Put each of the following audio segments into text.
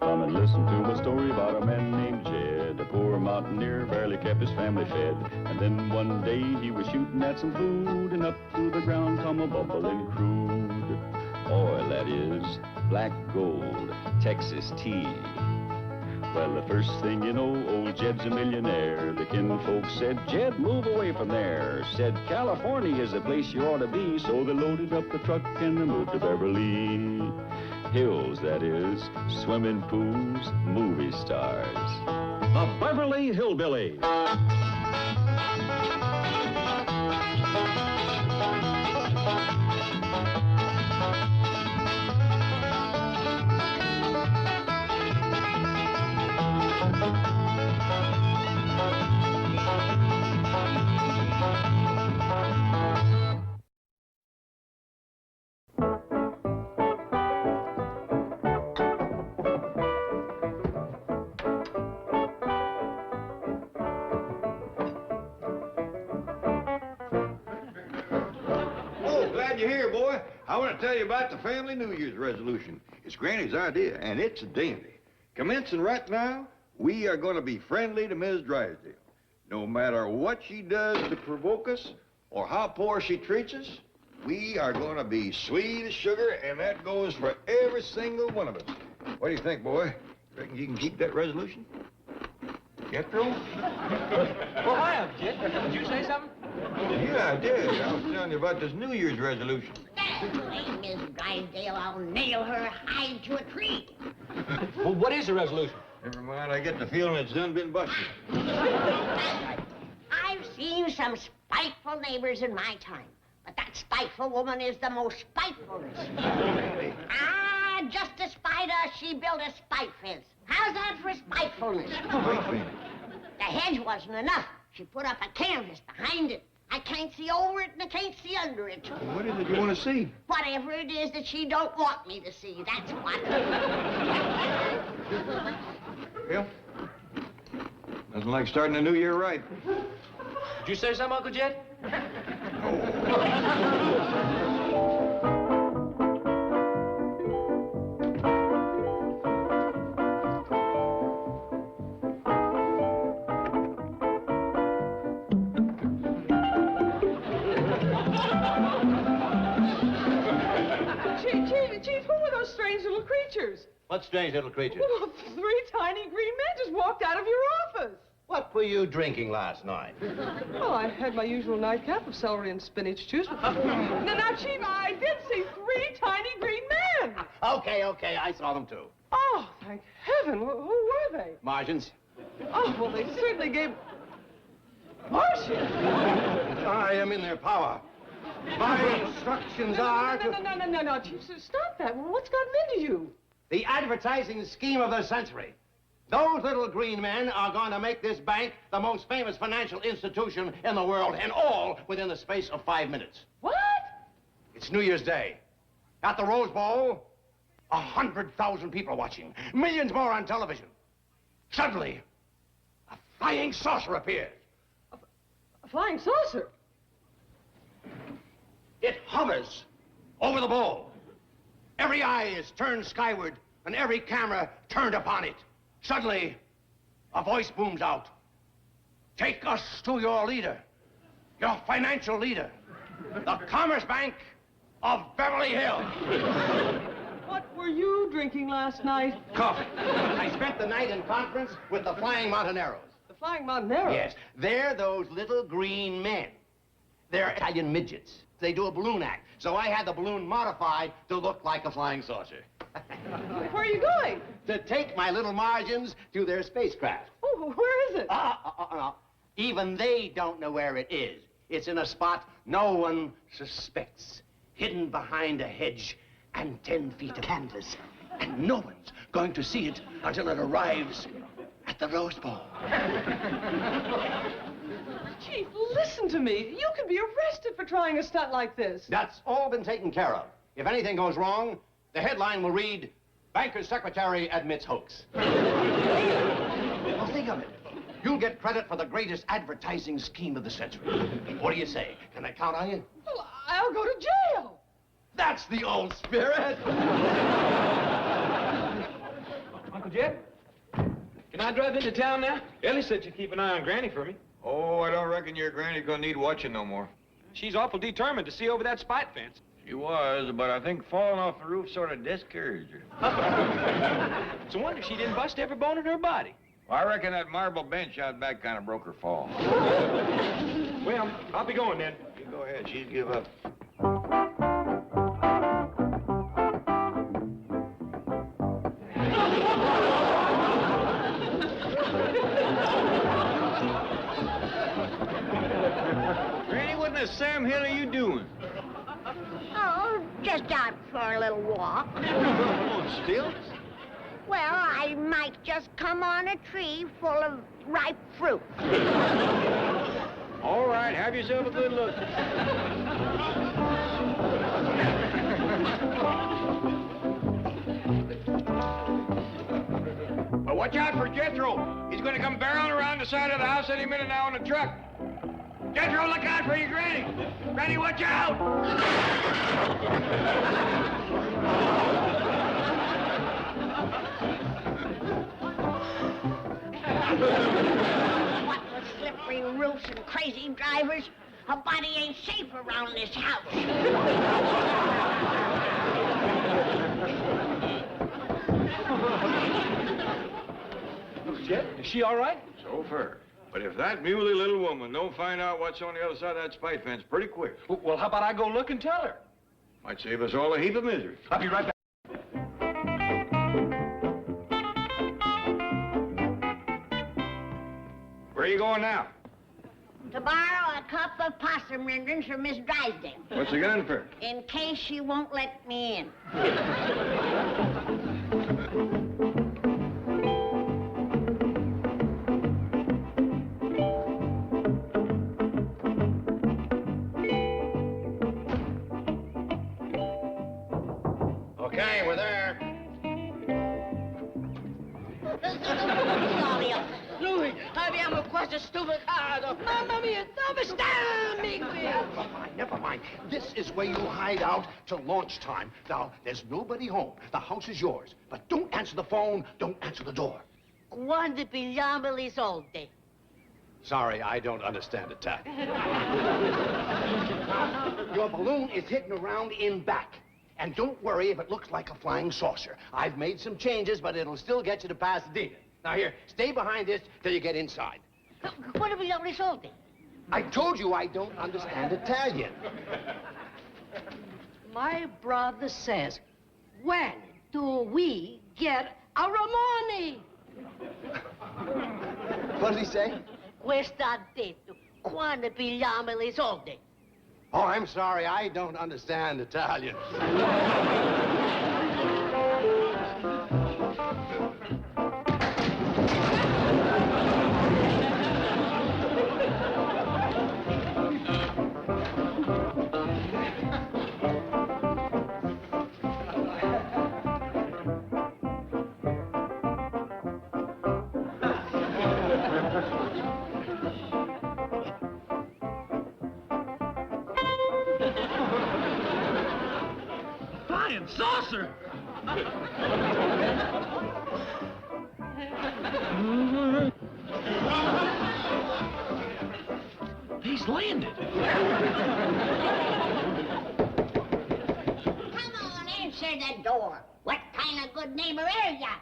Come and listen to a story about a man named Jed. A poor mountaineer barely kept his family fed. And then one day he was shooting at some food, and up through the ground come a bubbling crude oil, that is, black gold, Texas tea. Well, the first thing you know, old Jed's a millionaire. The kinfolk said, Jed, move away from there. Said, California is the place you ought to be. So they loaded up the truck and they moved to Beverly Hills, that is, swimming pools, movie stars. The Beverly Hillbillies. You're here, boy. I want to tell you about the family New Year's resolution. It's Granny's idea, and it's a dandy. Commencing right now, we are going to be friendly to Ms. Drysdale. No matter what she does to provoke us or how poor she treats us, we are going to be sweet as sugar, and that goes for every single one of us. What do you think, boy? Reckon you can keep that resolution? Jethro? Well, hi, Jed. Did you say something? Yeah, I did. I was telling you about this New Year's resolution. That way, Miss Drysdale, I'll nail her hide to a tree. Well, what is the resolution? Never mind, I get the feeling it's done been busted. I've seen some spiteful neighbors in my time, but that spiteful woman is the most spitefulest. Just to spite us, she built a spite fence. How's that for spitefulness? The hedge wasn't enough. She put up a canvas behind it. I can't see over it and I can't see under it. What is it you want to see? Whatever it is that she don't want me to see, that's what. Well, nothing like starting the new year right. Did you say something, Uncle Jed? Chief, who were those strange little creatures? What strange little creatures? Well, 3 tiny green men just walked out of your office. What were you drinking last night? Well, I had my usual nightcap of celery and spinach juice. Now, Chief, I did see 3 tiny green men. Okay, I saw them too. Oh, thank heaven. Who were they? Martians? Oh, well, they certainly gave... Martians? I am in their power. My instructions are to... No, Chief, stop that. Well, what's gotten into you? The advertising scheme of the century. Those little green men are going to make this bank the most famous financial institution in the world, and all within the space of 5 minutes. What? It's New Year's Day. At the Rose Bowl, 100,000 people watching. Millions more on television. Suddenly, a flying saucer appears. A flying saucer? It hovers over the bowl. Every eye is turned skyward, and every camera turned upon it. Suddenly, a voice booms out. Take us to your leader, your financial leader, the Commerce Bank of Beverly Hills. What were you drinking last night? Coffee. I spent the night in conference with the Flying Montaneros. The Flying Montanero? Yes, they're those little green men. They're Italian midgets. They do a balloon act, so I had the balloon modified to look like a flying saucer. Where are you going? To take my little Martians to their spacecraft. Oh, where is it? No. Even they don't know where it is. It's in a spot no one suspects, hidden behind a hedge and 10 feet of canvas. And no one's going to see it until it arrives at the Rose Bowl. Chief, listen to me. You could be arrested for trying a stunt like this. That's all been taken care of. If anything goes wrong, the headline will read, Banker's Secretary Admits Hoax. Well, think of it. You'll get credit for the greatest advertising scheme of the century. What do you say? Can I count on you? Well, I'll go to jail. That's the old spirit. Uncle Jet. Can I drive into town now? Ellie said you'd keep an eye on Granny for me. Oh, I don't reckon your granny's gonna need watching no more. She's awful determined to see over that spite fence. She was, but I think falling off the roof sort of discouraged her. It's a wonder she didn't bust every bone in her body. Well, I reckon that marble bench out back kind of broke her fall. Well, I'll be going then. You go ahead. She's give up. Granny, what in the Sam Hill are you doing? Oh, just out for a little walk. On stilts? Well, I might just come on a tree full of ripe fruit. All right, have yourself a good look. Well, watch out for Jethro. He's going to come barreling around the side of the house any minute now in the truck. Jethro, look out for your Granny. Granny, watch out. What with slippery roofs and crazy drivers, a body ain't safe around this house. Jet, is she all right? So far. But if that muley little woman don't find out what's on the other side of that spite fence pretty quick, Well, how about I go look and tell her? might save us all a heap of misery. I'll be right back. Where are you going now? To borrow a cup of possum renderings from Miss Drysdale, What's the gun for? in case she won't let me in. Okay, we're there. Louis, abbiamo quasi stupicato. Mamma mia, dove sta Never mind. This is where you hide out till launch time. Now, there's nobody home. The house is yours. But don't answer the phone. Don't answer the door. Quando pigliamo le soldi? Sorry, I don't understand Italian. Your balloon is hitting around in back. And don't worry if it looks like a flying saucer. I've made some changes, but it'll still get you to Pasadena. Now here, stay behind this till you get inside. Quando pigliamo le soldi? I told you I don't understand Italian. My brother says, when do we get our money? What did he say? Questo ha detto, quando pigliamo le soldi? Oh, I'm sorry, I don't understand Italian. Flying saucer! He's landed. Come on, answer the door. What kind of good neighbor are ya?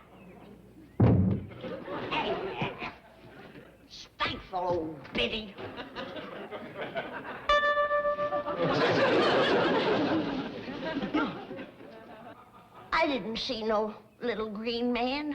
Spiteful old biddy. I didn't see no little green man.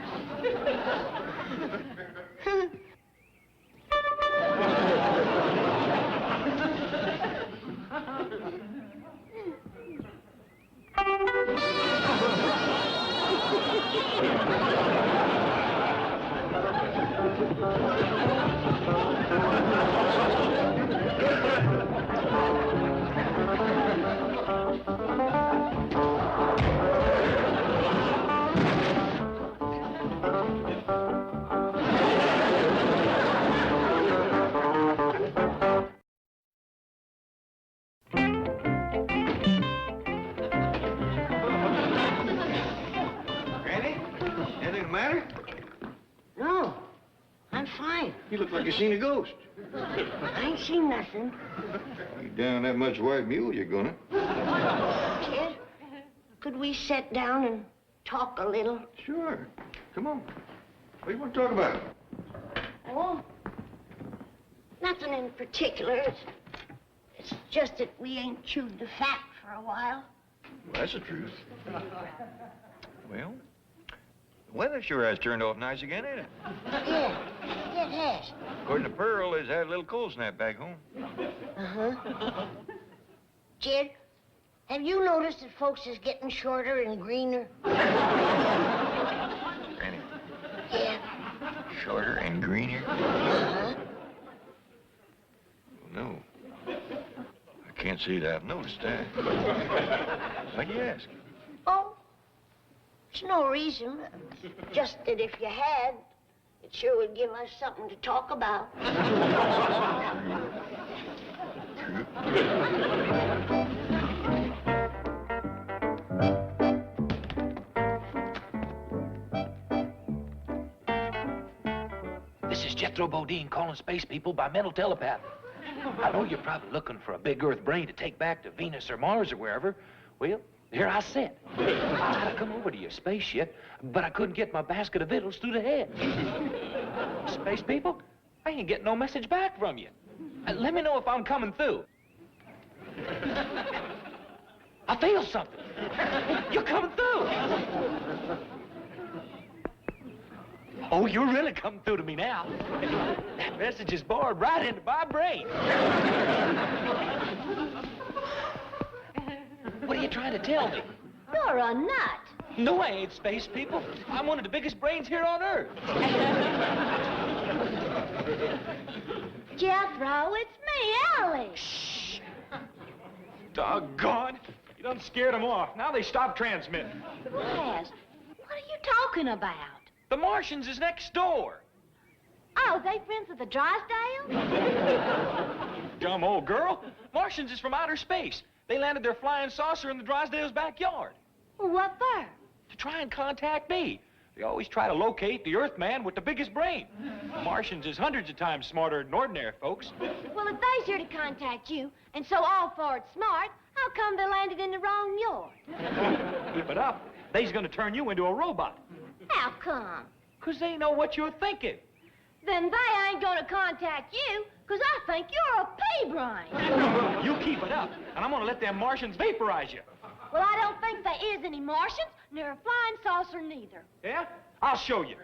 Granny? Anything the matter? Why? You look like you seen a ghost. I ain't seen nothing. You down that much white mule, you're gonna. Kid, could we sit down and talk a little? Sure. Come on. What do you want to talk about? Oh, nothing in particular. It's just that we ain't chewed the fat for a while. Well, that's the truth. Well, the weather sure has turned off nice again, ain't it? Yeah, it has. According to Pearl, there's had a little cold snap back home. Uh-huh. Jed, have you noticed that folks is getting shorter and greener? Granny, Yeah. shorter and greener? Uh-huh. No. I can't say that I've noticed that. Why'd you ask? Oh, there's no reason. Just that if you had, it sure would give us something to talk about. This is Jethro Bodine calling space people by mental telepath. I know you're probably looking for a big Earth brain to take back to Venus or Mars or wherever. Well, here I sit. I had to come over to your spaceship, but I couldn't get my basket of victuals through the head. Space people, I ain't getting no message back from you. Let me know if I'm coming through. I feel something. You're coming through. Oh, you're really coming through to me now. That message is bored right into my brain. What are you trying to tell me? You're a nut. No, I ain't, space people. I'm one of the biggest brains here on Earth. Jethro, it's me, Ellie. Shh. Doggone. You done scared them off. Now they stop transmitting. Yes. What are you talking about? The Martians is next door. Oh, they friends with the Drysdale? Dumb old girl. Martians is from outer space. They landed their flying saucer in the Drysdale's backyard. Well, what for? To try and contact me. They always try to locate the Earthman with the biggest brain. The Martians is hundreds of times smarter than ordinary folks. Well, if they's here to contact you, and so all for it smart, how come they landed in the wrong yard? Keep it up. They's gonna turn you into a robot. How come? 'Cause they know what you're thinking. Then they ain't gonna contact you, 'cause I think you're a pea brain. You keep it up, and I'm gonna let them Martians vaporize you. Well, I don't think there is any Martians, nor a flying saucer neither. Yeah? I'll show you.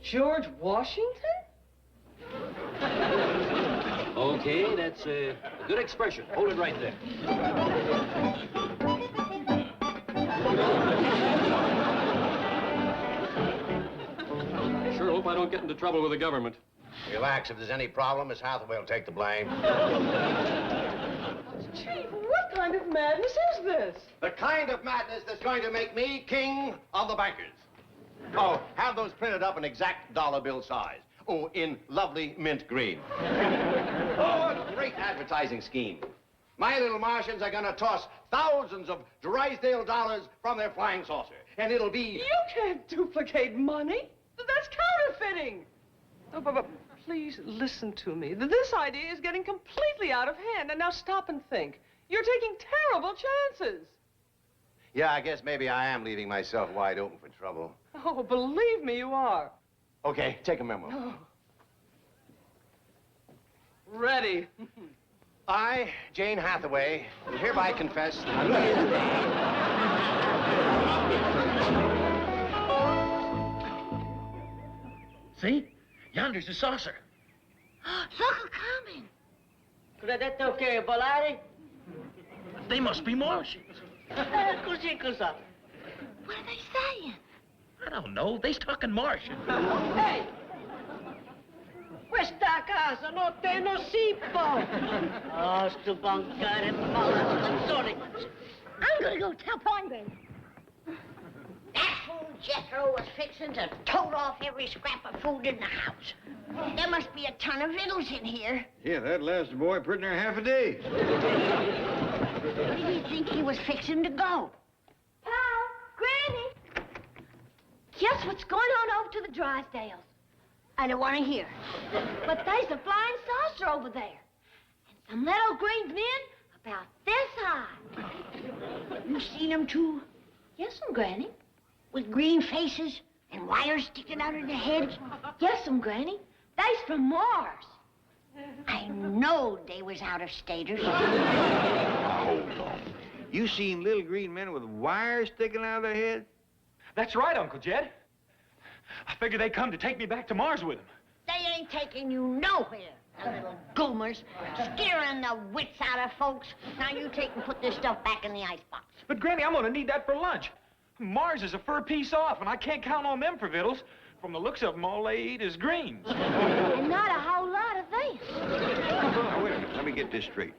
George Washington? Okay, that's a good expression. Hold it right there. Sure hope I don't get into trouble with the government. Relax. If there's any problem, Miss Hathaway will take the blame. Chief, what kind of madness is this? The kind of madness that's going to make me king of the bankers. Oh, have those printed up in exact dollar bill size. Oh, in lovely mint green. Oh, a great advertising scheme. My little Martians are gonna toss thousands of Drysdale dollars from their flying saucer. And it'll be... You can't duplicate money. That's counterfeiting. Oh, but please listen to me. This idea is getting completely out of hand. And now stop and think. You're taking terrible chances. Yeah, I guess maybe I am leaving myself wide open for trouble. Oh, believe me, you are. Okay, take a memo. Oh. Ready. I, Jane Hathaway, do hereby confess on New Year's Day. See? Yonder's the saucer. Look, coming. Credetto che volare? They must be Martians. Così cosa? What are they saying? I don't know. They's talking Martian. Hey! Questa casa non te lo sipo! Oh, sto bancare malazzone. I'm gonna go tell Poindexter. That fool Jethro was fixing to tote off every scrap of food in the house. There must be a ton of victuals in here. Yeah, that lasted boy pretty near half a day. Where do you think he was fixing to go? Pal, Gran Guess what's going on over to the Drysdales? I don't want to hear. But there's a flying saucer over there. And some little green men about this high. You seen them too? Yes'm, Granny. With green faces and wires sticking out of their heads? Yes'm, Granny. They's from Mars. I know they was out-of-staters. Now, hold on. You seen little green men with wires sticking out of their heads? That's right, Uncle Jed. I figured they'd come to take me back to Mars with them. They ain't taking you nowhere, the little goomers, scaring the wits out of folks. Now you take and put this stuff back in the icebox. But, Granny, I'm gonna need that for lunch. Mars is a fur piece off, and I can't count on them for victuals. From the looks of them, all they eat is greens. And not a whole lot of this. Now, wait a minute. Let me get this straight.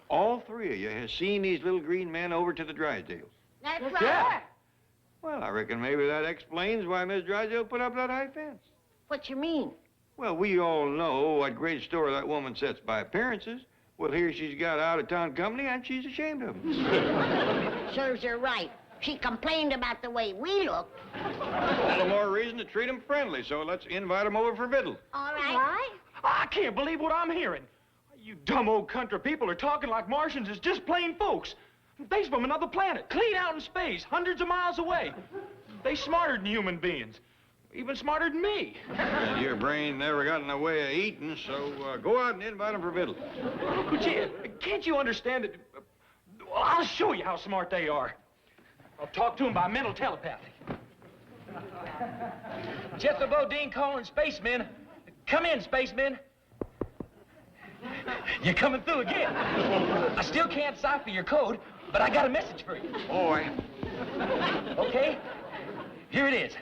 All three of you have seen these little green men over to the Drysdales. That's right. Yeah. Well, I reckon maybe that explains why Miss Drysdale put up that high fence. What you mean? Well, we all know what great store that woman sets by appearances. Well, here she's got out-of-town company, and she's ashamed of them. Serves her right. She complained about the way we looked. All the more reason to treat them friendly, so let's invite them over for victuals. All right. Why? I can't believe what I'm hearing. You dumb old country people are talking like Martians is just plain folks. They's from another planet, clean out in space, hundreds of miles away. They smarter than human beings, even smarter than me. And your brain never got in the way of eating, so go out and invite them for victuals. Uncle Jed, can't you understand that? I'll show you how smart they are. I'll talk to them by mental telepathy. Jethro Bodine calling spacemen. Come in, spacemen. You're coming through again. I still can't cipher your code, but I got a message for you. Boy. Okay? Here it is.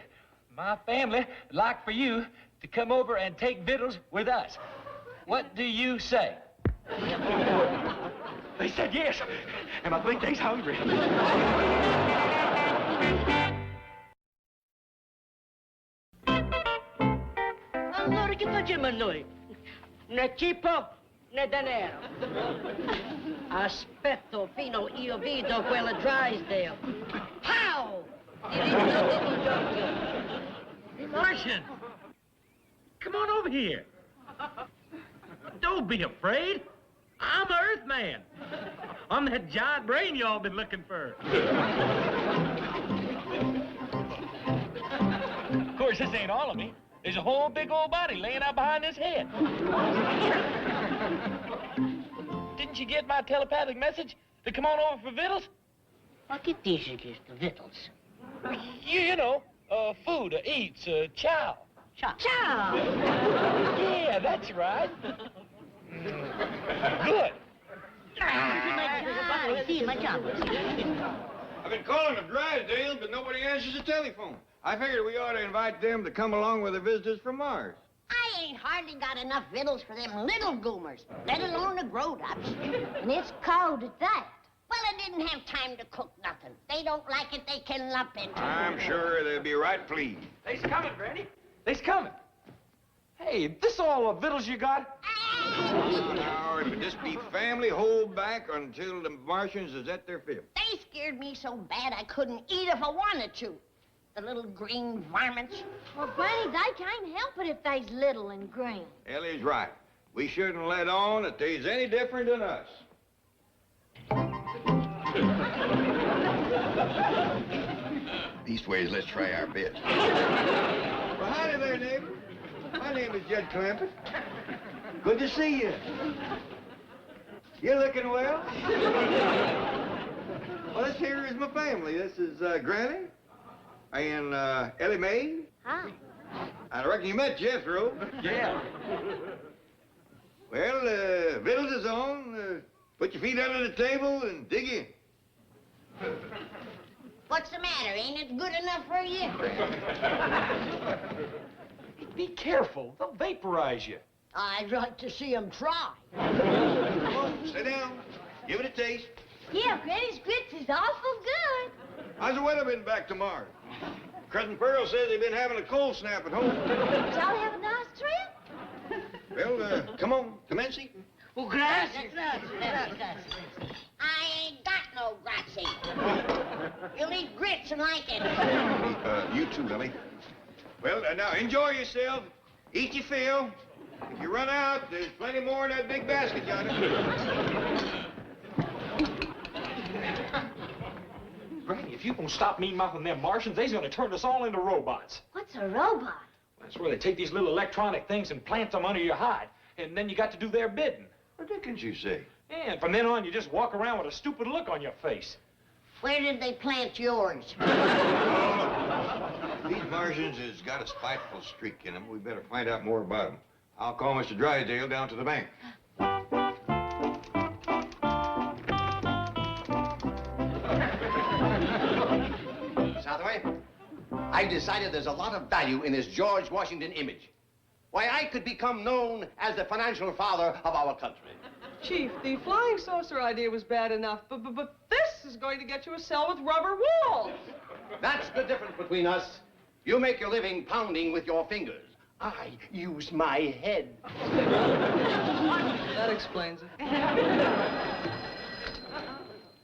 My family would like for you to come over and take victuals with us. What do you say? They said yes, and I think they's hungry. Allora che facciamo noi? Ne cipo, ne denaro. Aspetto fino io vedo quella Drysdale. How? Martian! Come on over here. Don't be afraid. I'm an Earthman. I'm that giant brain y'all been looking for. Of course, this ain't all of me. There's a whole big old body laying out behind this head. Didn't you get my telepathic message to come on over for victuals? What che dici che sto victuals? You know, food, eats, chow. Ciao. Ciao. Yeah, that's right. Good. I've been calling the Drysdales, but nobody answers the telephone. I figured we ought to invite them to come along with the visitors from Mars. I ain't hardly got enough victuals for them little goomers, let alone the grown-ups. And it's cold at that. Well, I didn't have time to cook nothing. They don't like it, they can lump into it. I'm sure they'll be right pleased. They's coming, Granny. They's coming. Hey, this all the victuals you got? Now, it'll just be family hold back until the Martians is at their fill. They scared me so bad I couldn't eat if I wanted to. The little green varmints. Well, Granny, they can't help it if they's little and green. Ellie's right. We shouldn't let on that they's any different than us. Leastways, let's try our best. Well, howdy there, neighbor. My name is Jed Clampett. Good to see you. You looking well? Well, this here is my family. This is Granny and Ellie Mae. Hi. I reckon you met Jethro. Yeah. Well, victuals is on. Put your feet under the table and dig in. What's the matter? Ain't it good enough for you? Be careful. They'll vaporize you. I'd like to see them try. Come on, sit down. Give it a taste. Yeah, Granny's grits is awful good. How's the weather been back to Mars? Cousin Pearl says they've been having a cold snap at home. Did y'all have a nice trip? Well, come on, commence. Oh, grazie, grazie. I ain't got no grazie. You'll eat grits and like it. You too, Ellie. Well, now enjoy yourself. Eat your fill. If you run out, there's plenty more in that big basket, Johnny. Granny, if you don't stop mean-mouthing them Martians, they's gonna turn us all into robots. What's a robot? That's where they take these little electronic things and plant them under your hide, and then you got to do their bidding. What dickens you say? And from then on, you just walk around with a stupid look on your face. Where did they plant yours? These Martians has got a spiteful streak in them. We better find out more about them. I'll call Mr. Drysdale down to the bank. Southaway, I've decided there's a lot of value in this George Washington image. Why, I could become known as the financial father of our country. Chief, the flying saucer idea was bad enough, but this is going to get you a cell with rubber walls. That's the difference between us. You make your living pounding with your fingers. I use my head. That explains it.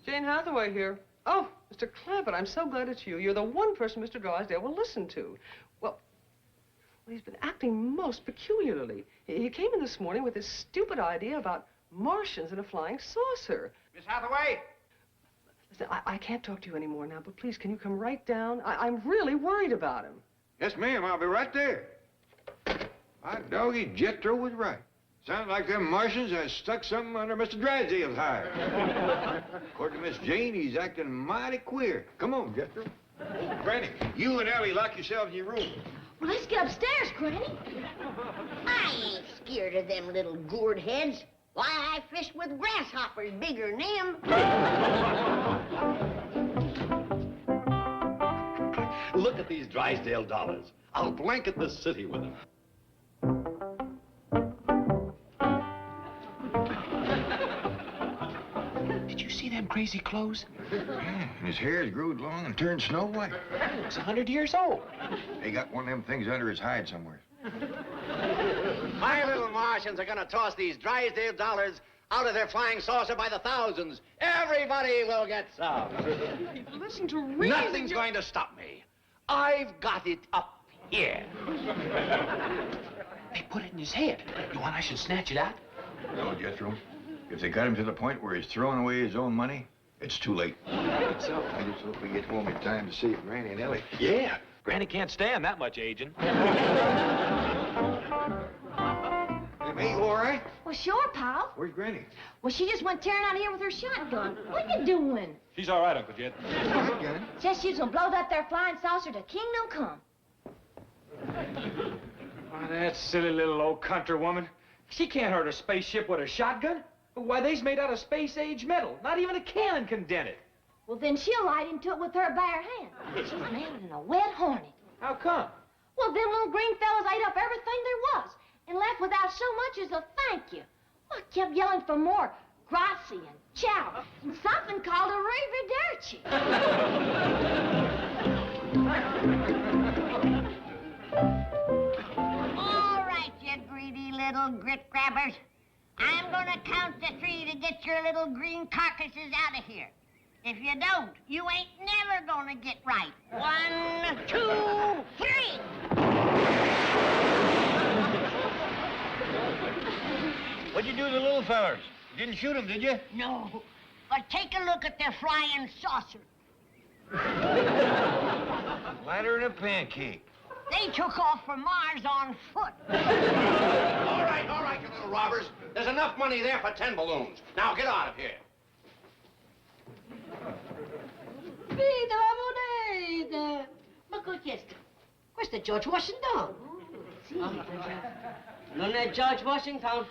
Jane Hathaway here. Oh, Mr. Clampett, I'm so glad it's you. You're the one person Mr. Drysdale will listen to. Well, he's been acting most peculiarly. He came in this morning with this stupid idea about Martians in a flying saucer. Miss Hathaway? Listen, I can't talk to you anymore now, but please, can you come right down? I'm really worried about him. Yes, ma'am. I'll be right there. My doggy Jethro was right. Sounds like them Martians has stuck something under Mr. Drysdale's hide. According to Miss Jane, he's acting mighty queer. Come on, Jethro. Granny, you and Ellie lock yourselves in your room. Well, let's get upstairs, Granny. I ain't scared of them little gourd heads. Why, I fished with grasshoppers bigger than them. Look at these Drysdale dollars. I'll blanket the city with them. Did you see them crazy clothes? Yeah, his hair's growed long and turned snow white. Looks 100 years old. He got one of them things under his hide somewhere. My little Martians are gonna toss these Drysdale dollars out of their flying saucer by the thousands. Everybody will get some. Listen to reason. Nothing's going to stop me. I've got it up here. They put it in his head. You want I should snatch it out? No, Jethro. If they got him to the point where he's throwing away his own money, it's too late. So, I just hope we get home in time to save Granny and Ellie. yeah. Granny can't stand that much aging. Hey, May, you all right? Well, sure, pal. Where's Granny? Well, she just went tearing out here with her shotgun. What are you doing? She's all right, Uncle Jed. Shotgun? Says she's gonna blow that there flying saucer to kingdom come. Oh, that silly little old country woman. She can't hurt a spaceship with a shotgun. Why, they's made out of space-age metal. Not even a cannon can dent it. Well, then she'll light into it with her bare hand. She's made in a wet hornet. How come? Well, them little green fellas ate up everything there was and left without so much as a thank you. Well, I kept yelling for more grazie and ciao and something called a arrivederci. All right, you greedy little grit grabbers. I'm gonna count to 3 to get your little green carcasses out of here. If you don't, you ain't never gonna get right. 1, 2, 3. What'd you do to the little fellers? You didn't shoot them, did you? No, but take a look at their flying saucer. Flatter than a pancake. They took off for Mars on foot. All right, you little robbers. There's enough money there for 10 balloons. Now get out of here. Vita la moneta! Ma cosa è questo? Questo è George Washington. Sì, non è George Washington.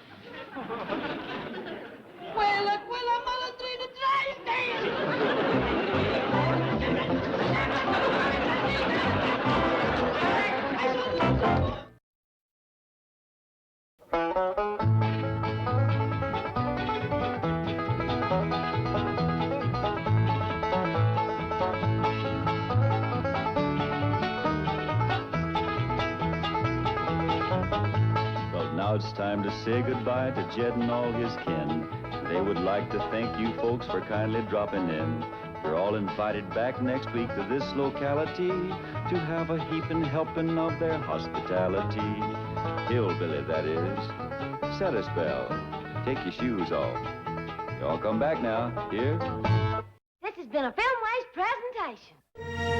Quella malandrina Well, now it's time to say goodbye to Jed and all his kin. They would like to thank you folks for kindly dropping in. You're all invited back next week to this locality to have a heaping helping of their hospitality. Hillbilly, that is. Set a spell. Take your shoes off. You all come back now. Here. This has been a Filmways presentation.